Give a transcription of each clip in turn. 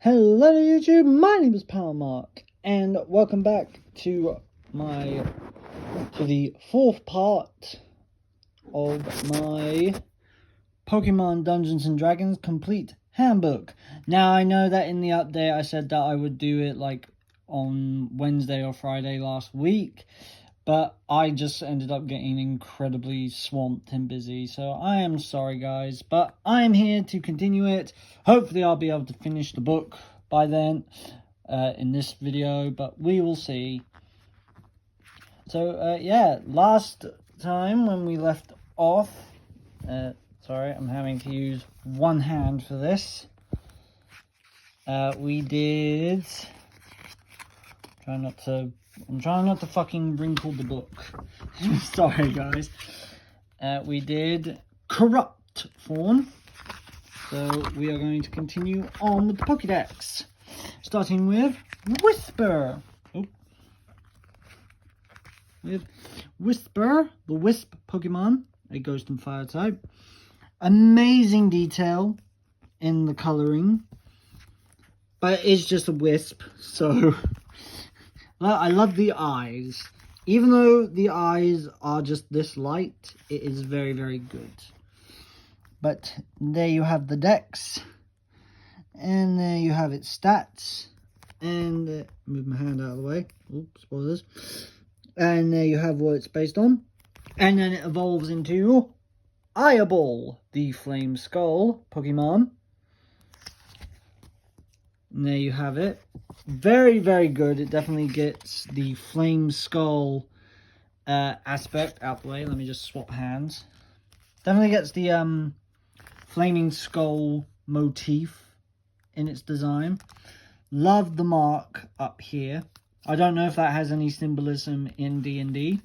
Hello YouTube, my name is Mark, and welcome back to the fourth part of my Pokemon Dungeons and Dragons Complete Handbook. Now I know that in the update I said that I would do it like on Wednesday or Friday last week, but I just ended up getting incredibly swamped and busy, so I am sorry guys, but I am here to continue it. Hopefully I'll be able to finish the book by then in this video, but we will see. So yeah, last time when we left off, sorry, I'm having to use one hand for this. We did... I'm trying not to fucking wrinkle the book. Sorry, guys. We did Corrupt Form. So we are going to continue on with the Pokédex. Starting with Whisper. Oh. With Whisper, the Wisp Pokemon, a Ghost and Fire type. Amazing detail in the colouring. But it's just a Wisp, so... I love the eyes. Even though the eyes are just this light, it is very, very good. But there you have the dex. And there you have its stats. And move my hand out of the way. Oops, spoilers. And there you have what it's based on. And then it evolves into Eyeball, the Flame Skull Pokemon. And there you have it. Very, very good. It definitely gets the Flame Skull aspect out the way. Let me just swap hands. Definitely gets the Flaming Skull motif in its design. Love the mark up here. I don't know if that has any symbolism in D&D.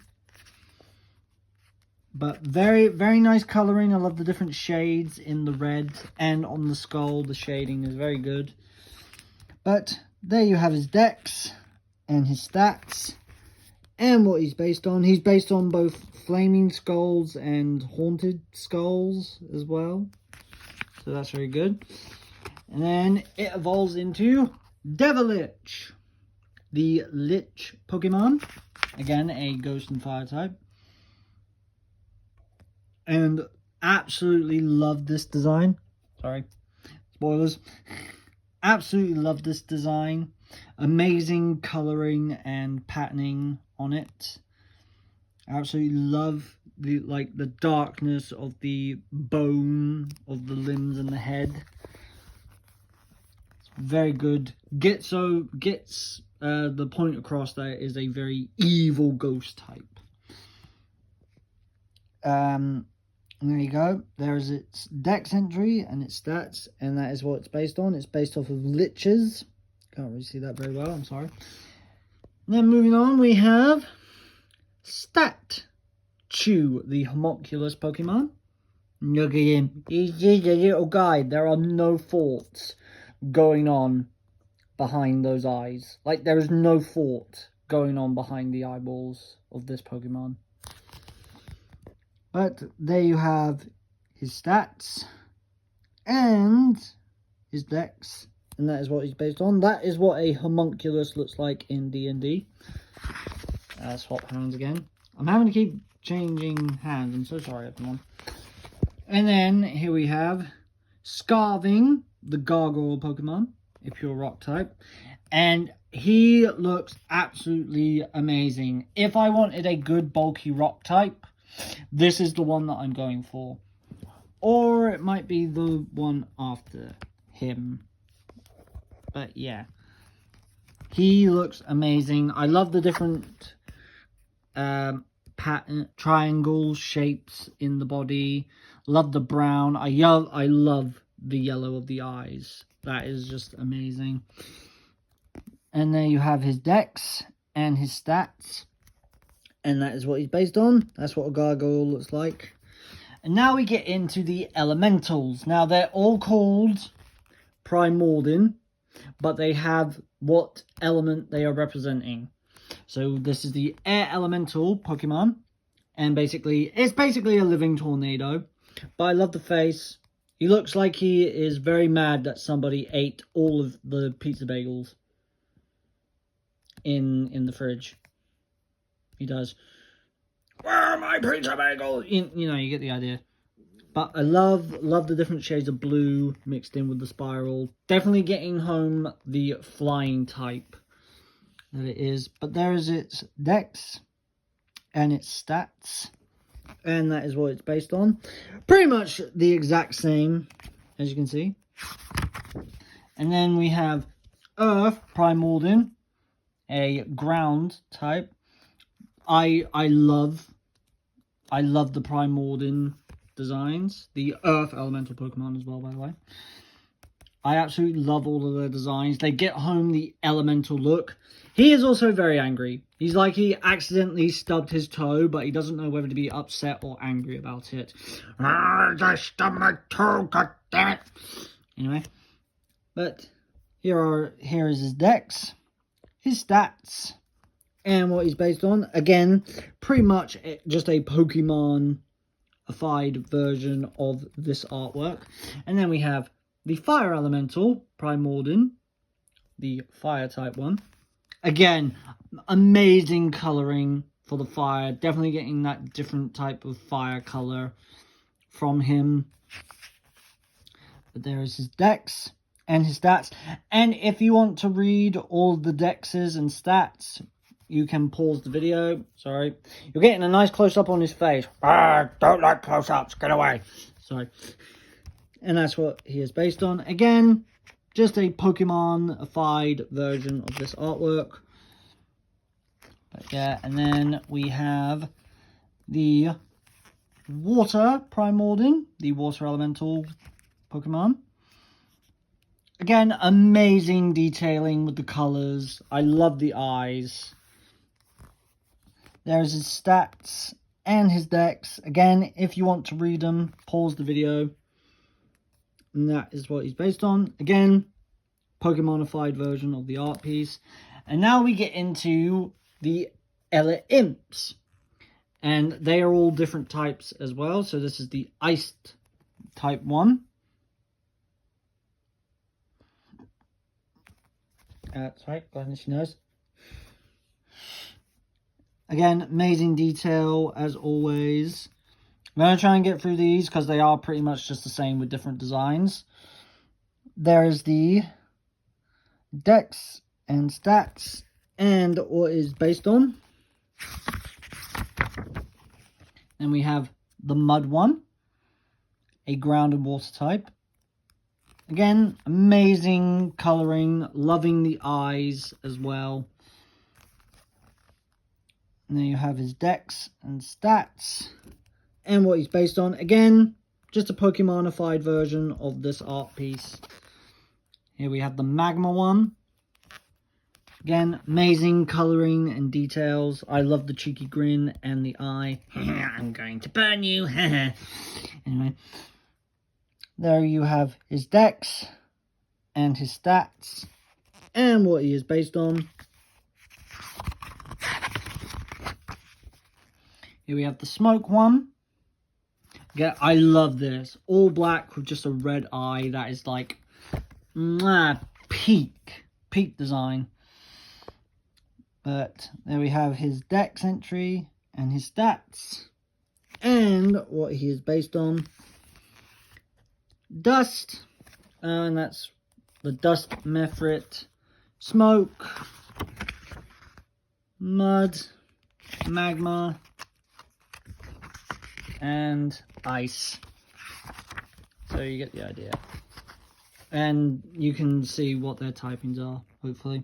But very, very nice colouring. I love the different shades in the red and on the skull. The shading is very good. But there you have his dex and his stats and what he's based on. He's based on both Flaming Skulls and Haunted Skulls as well. So that's very good. And then it evolves into Devilich, the Lich Pokemon. Again, a Ghost and Fire type. And absolutely love this design. Sorry, spoilers. Absolutely love this design. Amazing colouring and patterning on it. Absolutely love the darkness of the bone of the limbs and the head. It's very good. Gets the point across that it is a very evil ghost type. And there you go. There's its dex entry and its stats, and that is what it's based on. It's based off of liches. Can't really see that very well, I'm sorry. And then moving on, we have Stat Chew, the homunculus Pokemon. Look at him. He's just a little guy. There are no thoughts going on behind those eyes. Like, there is no thought going on behind the eyeballs of this Pokemon. But there you have his stats and his dex, and that is what he's based on. That is what a homunculus looks like in D&D. Swap hands again. I'm having to keep changing hands. I'm so sorry, everyone. And then here we have Scarving, the Gargoyle Pokemon, a pure rock type. And he looks absolutely amazing. If I wanted a good bulky rock type, this is the one that I'm going for. Or it might be the one after him. But yeah. He looks amazing. I love the different pattern, triangle shapes in the body. Love the brown. I love the yellow of the eyes. That is just amazing. And there you have his dex and his stats. And that is what he's based on. That's what a gargoyle looks like. And now we get into the elementals. Now, they're all called Primordial, but they have what element they are representing. So this is the air elemental Pokemon. And basically, it's basically a living tornado. But I love the face. He looks like he is very mad that somebody ate all of the pizza bagels in the fridge. He does. Where are my pizza bagels? You know, you get the idea. But I love the different shades of blue mixed in with the spiral. Definitely getting home the flying type that it is. But there is its dex and its stats. And that is what it's based on. Pretty much the exact same, as you can see. And then we have Earth Primordial, a ground type. I love the Primordial designs. The Earth Elemental Pokemon as well, by the way. I absolutely love all of their designs. They get home the elemental look. He is also very angry. He's like he accidentally stubbed his toe, but he doesn't know whether to be upset or angry about it. I stubbed my toe, god damn it. Anyway, but here is his dex, his stats, and what he's based on. Again, pretty much just a Pokemon-ified version of this artwork. And then we have the Fire Elemental Primordial, the Fire type one. Again, amazing colouring for the fire. Definitely getting that different type of fire colour from him. But there is his dex and his stats. And if you want to read all the dexes and stats, you can pause the video. Sorry. You're getting a nice close-up on his face. Don't like close-ups. Get away. Sorry. And that's what he is based on. Again, just a Pokemon-ified version of this artwork. But yeah, and then we have the Water Primordial, the Water Elemental Pokemon. Again, amazing detailing with the colours. I love the eyes. There's his stats and his dex. Again, if you want to read them, pause the video. And that is what he's based on. Again, Pokemon-ified version of the art piece. And now we get into the Ella Imps. And they are all different types as well. So this is the Iced type 1. Sorry, garnish your nose. Again, amazing detail as always. I'm going to try and get through these because they are pretty much just the same with different designs. There is the dex and stats and what is based on. Then we have the Mud one, a ground and water type. Again, amazing colouring, loving the eyes as well. And then you have his dex and stats and what he's based on. Again, just a Pokemon-ified version of this art piece. Here we have the Magma one. Again, amazing colouring and details. I love the cheeky grin and the eye. I'm going to burn you. Anyway, there you have his dex and his stats and what he is based on. Here we have the Smoke one. Again, I love this. All black with just a red eye. That is like peak design. But there we have his dex entry and his stats and what he is based on. Dust, and that's the Dust Mephrit, Smoke, Mud, Magma, and Ice. So you get the idea. And you can see what their typings are, hopefully.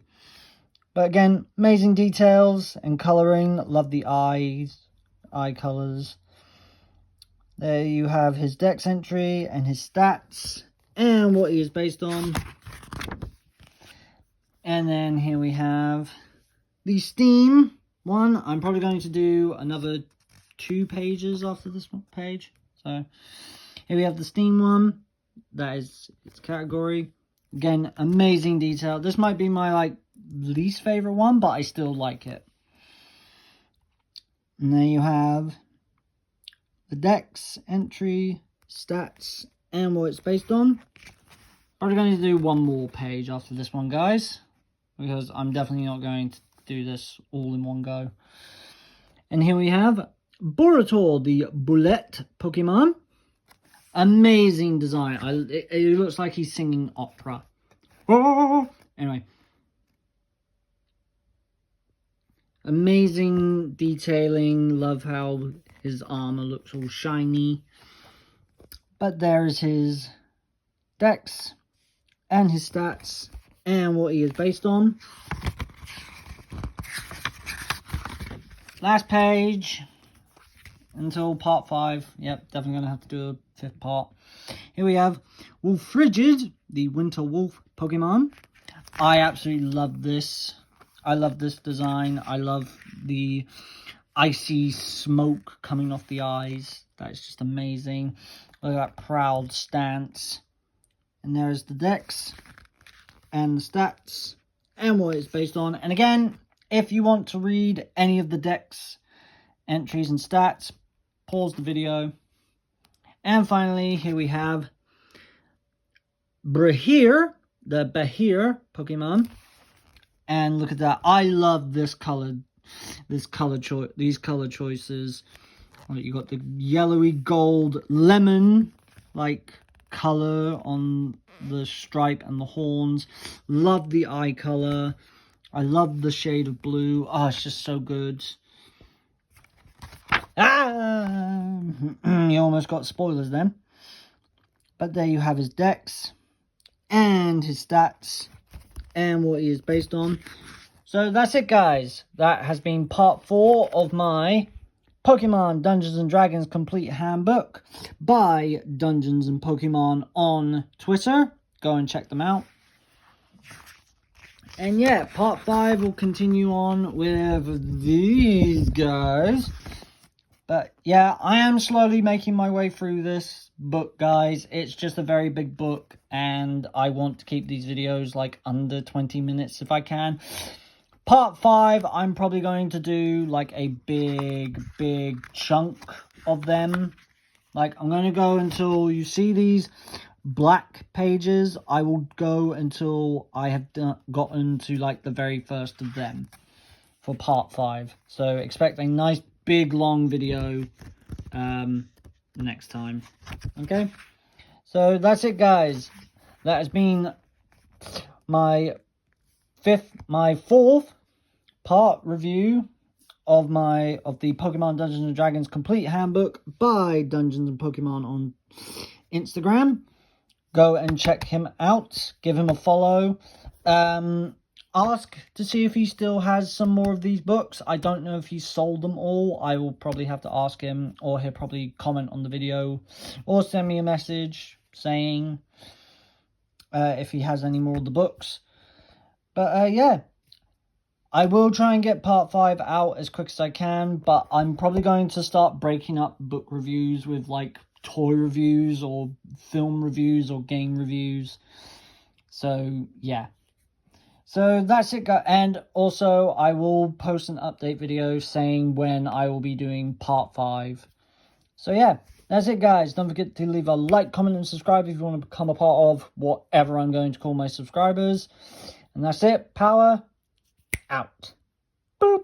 But again, amazing details and colouring. Love the eyes, eye colours. There you have his dex entry and his stats and what he is based on. And then here we have the Steam one. I'm probably going to do another 2 pages after this page. So here we have the Steam one. That is its category. Again, amazing detail. This might be my least favorite one, but I still like it. And there you have the dex entry, stats, and what it's based on. Probably going to do one more page after this one, guys, because I'm definitely not going to do this all in one go. And here we have Borutor, the Bullet Pokemon. Amazing design. It looks like he's singing opera. Anyway. Amazing detailing. Love how his armor looks all shiny. But there's his dex and his stats and what he is based on. Last page until part 5. Yep, definitely going to have to do a 5th part. Here we have Wolfrigid, the Winter Wolf Pokemon. I absolutely love this. I love this design. I love the icy smoke coming off the eyes. That's just amazing. Look at that proud stance. And there's the dex and the stats and what it's based on. And again, if you want to read any of the dex entries and stats, pause the video. And finally, here we have Behir, the Behir Pokemon. And look at that. I love this color. These color choices. You got the yellowy gold lemon like color on the stripe and the horns. Love the eye color. I love the shade of blue. Oh, it's just so good. You almost got spoilers then. But there you have his dex and his stats and what he is based on. So that's it, guys. That has been part 4 of my Pokemon Dungeons and Dragons Complete Handbook by Dungeons and Pokemon on Twitter. Go and check them out. And yeah, part 5 will continue on with these guys. But yeah, I am slowly making my way through this book, guys. It's just a very big book, and I want to keep these videos like under 20 minutes if I can. Part 5, I'm probably going to do like a big chunk of them. Like, I'm going to go until you see these black pages. I will go until I have gotten to like the very first of them for part 5. So expect a nice big long video next time. Okay, so that's it, guys. That has been my 4th part review of the Pokemon Dungeons and Dragons Complete Handbook by Dungeons and Pokemon on Instagram. Go and check him out. Give him a follow. Ask to see if he still has some more of these books. I don't know if he's sold them all. I will probably have to ask him, or he'll probably comment on the video or send me a message saying if he has any more of the books. But yeah, I will try and get part 5 out as quick as I can, but I'm probably going to start breaking up book reviews with like toy reviews or film reviews or game reviews. So yeah. So that's it, guys. And also, I will post an update video saying when I will be doing part 5. So yeah, that's it, guys. Don't forget to leave a like, comment, and subscribe if you want to become a part of whatever I'm going to call my subscribers. And that's it. Power out. Boop.